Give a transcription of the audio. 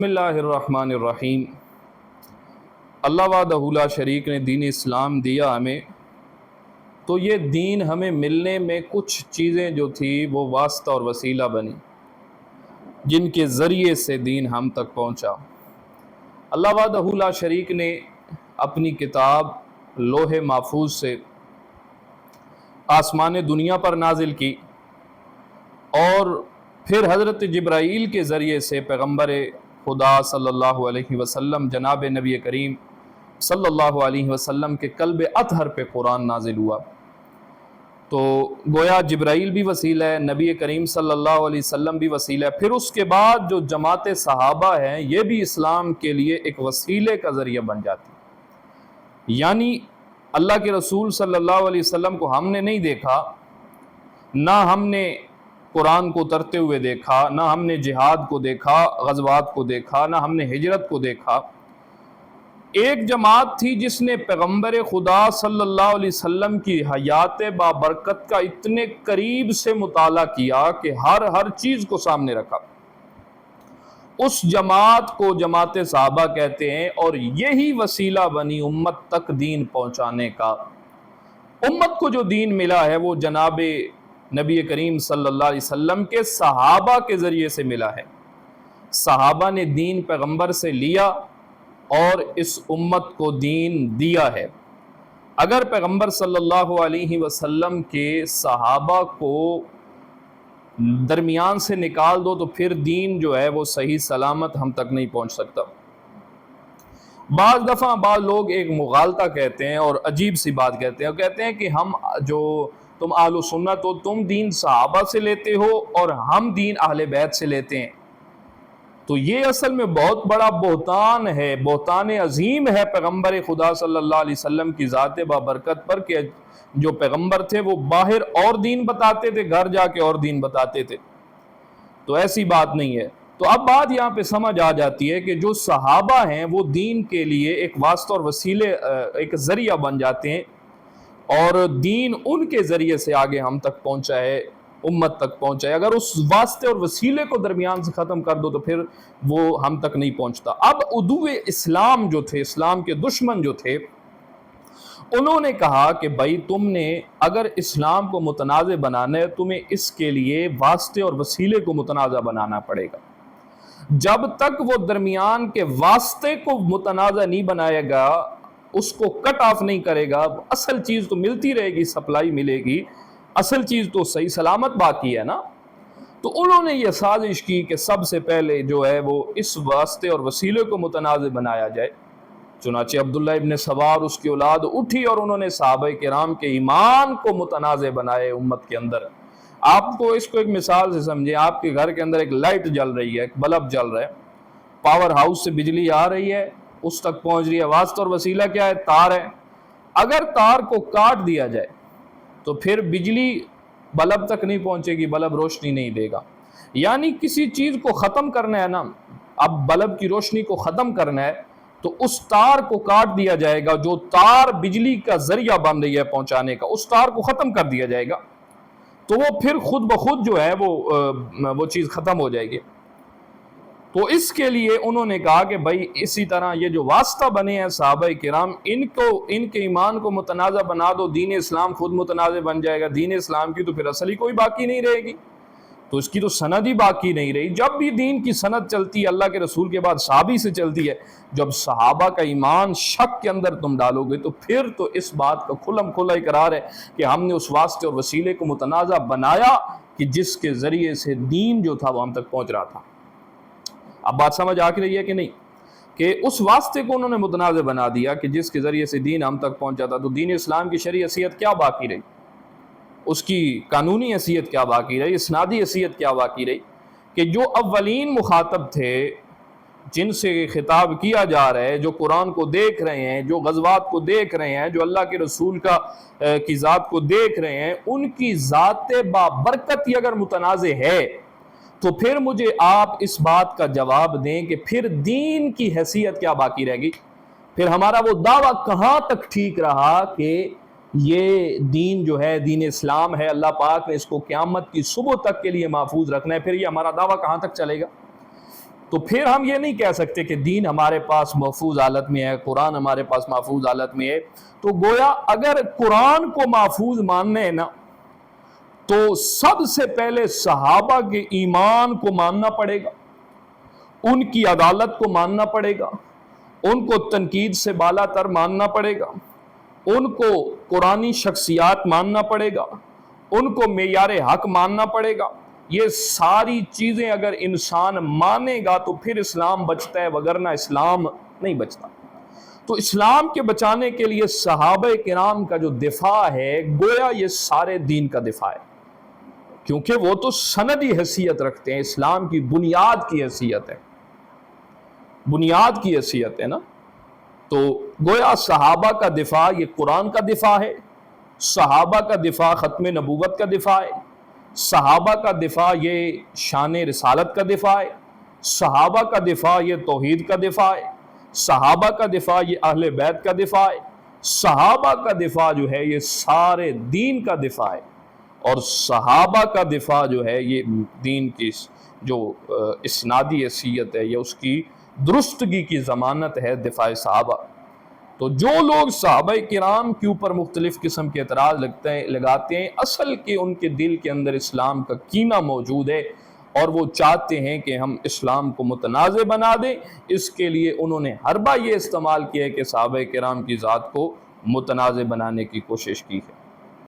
بسم اللہ الرحمن الرحیم۔ اللہ وحدہ لا شریک نے دین اسلام دیا ہمیں، تو یہ دین ہمیں ملنے میں کچھ چیزیں جو تھی وہ واسطہ اور وسیلہ بنی، جن کے ذریعے سے دین ہم تک پہنچا۔ اللہ وحدہ لا شریک نے اپنی کتاب لوح محفوظ سے آسمان دنیا پر نازل کی، اور پھر حضرت جبرائیل کے ذریعے سے پیغمبر خدا صلی اللہ علیہ وسلم جناب نبی کریم صلی اللہ علیہ وسلم کے قلب اطہر پہ قرآن نازل ہوا۔ تو گویا جبرائیل بھی وسیلہ ہے، نبی کریم صلی اللہ علیہ وسلم بھی وسیلہ ہے، پھر اس کے بعد جو جماعت صحابہ ہیں یہ بھی اسلام کے لیے ایک وسیلے کا ذریعہ بن جاتی۔ یعنی اللہ کے رسول صلی اللہ علیہ وسلم کو ہم نے نہیں دیکھا، نہ ہم نے قرآن کو اترتے ہوئے دیکھا، نہ ہم نے جہاد کو دیکھا، غزوات کو دیکھا، نہ ہم نے ہجرت کو دیکھا۔ ایک جماعت تھی جس نے پیغمبر خدا صلی اللہ علیہ وسلم کی حیات بابرکت کا اتنے قریب سے مطالعہ کیا کہ ہر چیز کو سامنے رکھا۔ اس جماعت کو جماعت صحابہ کہتے ہیں، اور یہی وسیلہ بنی امت تک دین پہنچانے کا۔ امت کو جو دین ملا ہے وہ جناب نبی کریم صلی اللہ علیہ وسلم کے صحابہ کے ذریعے سے ملا ہے۔ صحابہ نے دین پیغمبر سے لیا اور اس امت کو دین دیا ہے۔ اگر پیغمبر صلی اللہ علیہ وسلم کے صحابہ کو درمیان سے نکال دو تو پھر دین جو ہے وہ صحیح سلامت ہم تک نہیں پہنچ سکتا۔ بعض دفعہ بعض لوگ ایک مغالطہ کہتے ہیں اور عجیب سی بات کہتے ہیں، وہ کہتے ہیں کہ ہم تم اہل سنت ہو، تم دین صحابہ سے لیتے ہو اور ہم دین اہل بیت سے لیتے ہیں۔ تو یہ اصل میں بہت بڑا بہتان ہے، بہتان عظیم ہے پیغمبر خدا صلی اللہ علیہ وسلم کی ذات بابرکت پر، کہ جو پیغمبر تھے وہ باہر اور دین بتاتے تھے، گھر جا کے اور دین بتاتے تھے۔ تو ایسی بات نہیں ہے۔ تو اب بات یہاں پہ سمجھ آ جاتی ہے کہ جو صحابہ ہیں وہ دین کے لیے ایک واسطہ اور وسیلے، ایک ذریعہ بن جاتے ہیں، اور دین ان کے ذریعے سے آگے ہم تک پہنچا ہے، امت تک پہنچا ہے۔ اگر اس واسطے اور وسیلے کو درمیان سے ختم کر دو تو پھر وہ ہم تک نہیں پہنچتا۔ اب عدو اسلام جو تھے، اسلام کے دشمن جو تھے، انہوں نے کہا کہ بھائی تم نے اگر اسلام کو متنازع بنانا ہے، تمہیں اس کے لیے واسطے اور وسیلے کو متنازع بنانا پڑے گا۔ جب تک وہ درمیان کے واسطے کو متنازع نہیں بنائے گا، اس کو کٹ آف نہیں کرے گا، اصل چیز تو ملتی رہے گی، سپلائی ملے گی، اصل چیز تو صحیح سلامت باقی ہے نا۔ تو انہوں نے یہ سازش کی کہ سب سے پہلے جو ہے وہ اس واسطے اور وسیلے کو متنازع بنایا جائے۔ چنانچہ عبداللہ ابن سوار، اس کی اولاد اٹھی اور انہوں نے صحابہ کرام کے ایمان کو متنازع بنائے امت کے اندر۔ آپ کو اس کو ایک مثال سے سمجھیں، آپ کے گھر کے اندر ایک لائٹ جل رہی ہے، ایک بلب جل رہا ہے، پاور ہاؤس سے بجلی آ رہی ہے، اس تک پہنچ رہی ہے، واسطہ اور وسیلہ کیا ہے؟ تار ہے۔ اگر تار کو کاٹ دیا جائے تو پھر بجلی بلب تک نہیں پہنچے گی، بلب روشنی نہیں دے گا۔ یعنی کسی چیز کو ختم کرنا ہے نا، اب بلب کی روشنی کو ختم کرنا ہے تو اس تار کو کاٹ دیا جائے گا، جو تار بجلی کا ذریعہ بن رہی ہے پہنچانے کا، اس تار کو ختم کر دیا جائے گا، تو وہ پھر خود بخود جو ہے وہ چیز ختم ہو جائے گی۔ تو اس کے لیے انہوں نے کہا کہ بھائی اسی طرح یہ جو واسطہ بنے ہیں صحابہ کرام، ان کے ایمان کو متنازع بنا دو، دین اسلام خود متنازع بن جائے گا، دین اسلام کی تو پھر اصل ہی کوئی باقی نہیں رہے گی، تو اس کی تو سند ہی باقی نہیں رہی۔ جب بھی دین کی سند چلتی ہے اللہ کے رسول کے بعد صحابی سے چلتی ہے، جب صحابہ کا ایمان شک کے اندر تم ڈالو گے تو پھر تو اس بات کا کھلم کھلا اقرار ہے کہ ہم نے اس واسطے اور وسیلے کو متنازع بنایا کہ جس کے ذریعے سے دین جو تھا وہ ہم تک پہنچ رہا تھا۔ اب بات سمجھ آ رہی ہے کہ نہیں، کہ اس واسطے کو انہوں نے متنازع بنا دیا کہ جس کے ذریعے سے دین ہم تک پہنچ جاتا، تو دین اسلام کی شرعی حیثیت کیا باقی رہی؟ اس کی قانونی حیثیت کیا باقی رہی؟ اسنادی حیثیت کیا باقی رہی؟ کہ جو اولین مخاطب تھے، جن سے خطاب کیا جا رہا ہے، جو قرآن کو دیکھ رہے ہیں، جو غزوات کو دیکھ رہے ہیں، جو اللہ کے رسول کی ذات کو دیکھ رہے ہیں، ان کی ذات بابرکت ہی اگر متنازع ہے تو پھر مجھے آپ اس بات کا جواب دیں کہ پھر دین کی حیثیت کیا باقی رہے گی؟ پھر ہمارا وہ دعویٰ کہاں تک ٹھیک رہا کہ یہ دین جو ہے دین اسلام ہے، اللہ پاک نے اس کو قیامت کی صبح تک کے لیے محفوظ رکھنا ہے، پھر یہ ہمارا دعویٰ کہاں تک چلے گا؟ تو پھر ہم یہ نہیں کہہ سکتے کہ دین ہمارے پاس محفوظ حالت میں ہے، قرآن ہمارے پاس محفوظ حالت میں ہے۔ تو گویا اگر قرآن کو محفوظ ماننے ہے نا تو سب سے پہلے صحابہ کے ایمان کو ماننا پڑے گا، ان کی عدالت کو ماننا پڑے گا، ان کو تنقید سے بالا تر ماننا پڑے گا، ان کو قرآنی شخصیات ماننا پڑے گا، ان کو معیار حق ماننا پڑے گا۔ یہ ساری چیزیں اگر انسان مانے گا تو پھر اسلام بچتا ہے، وگرنہ اسلام نہیں بچتا۔ تو اسلام کے بچانے کے لیے صحابہ کرام کا جو دفاع ہے گویا یہ سارے دین کا دفاع ہے، کیونکہ وہ تو سندی حیثیت رکھتے ہیں، اسلام کی بنیاد کی حیثیت ہے، بنیاد کی حیثیت ہے نا۔ تو گویا صحابہ کا دفاع یہ قرآن کا دفاع ہے، صحابہ کا دفاع ختم نبوت کا دفاع ہے، صحابہ کا دفاع یہ شان رسالت کا دفاع ہے، صحابہ کا دفاع یہ توحید کا دفاع ہے، صحابہ کا دفاع یہ اہل بیت کا دفاع ہے، صحابہ کا دفاع جو ہے یہ سارے دین کا دفاع ہے، اور صحابہ کا دفاع جو ہے یہ دین کی جو اسنادی حیثیت ہے، یہ اس کی درستگی کی ضمانت ہے، دفاع صحابہ۔ تو جو لوگ صحابہ کرام کے اوپر مختلف قسم کے اعتراض لگاتے ہیں، اصل کے ان کے دل کے اندر اسلام کا کینہ موجود ہے، اور وہ چاہتے ہیں کہ ہم اسلام کو متنازع بنا دیں۔ اس کے لیے انہوں نے حربہ یہ استعمال کیا ہے کہ صحابہ کرام کی ذات کو متنازع بنانے کی کوشش کی ہے۔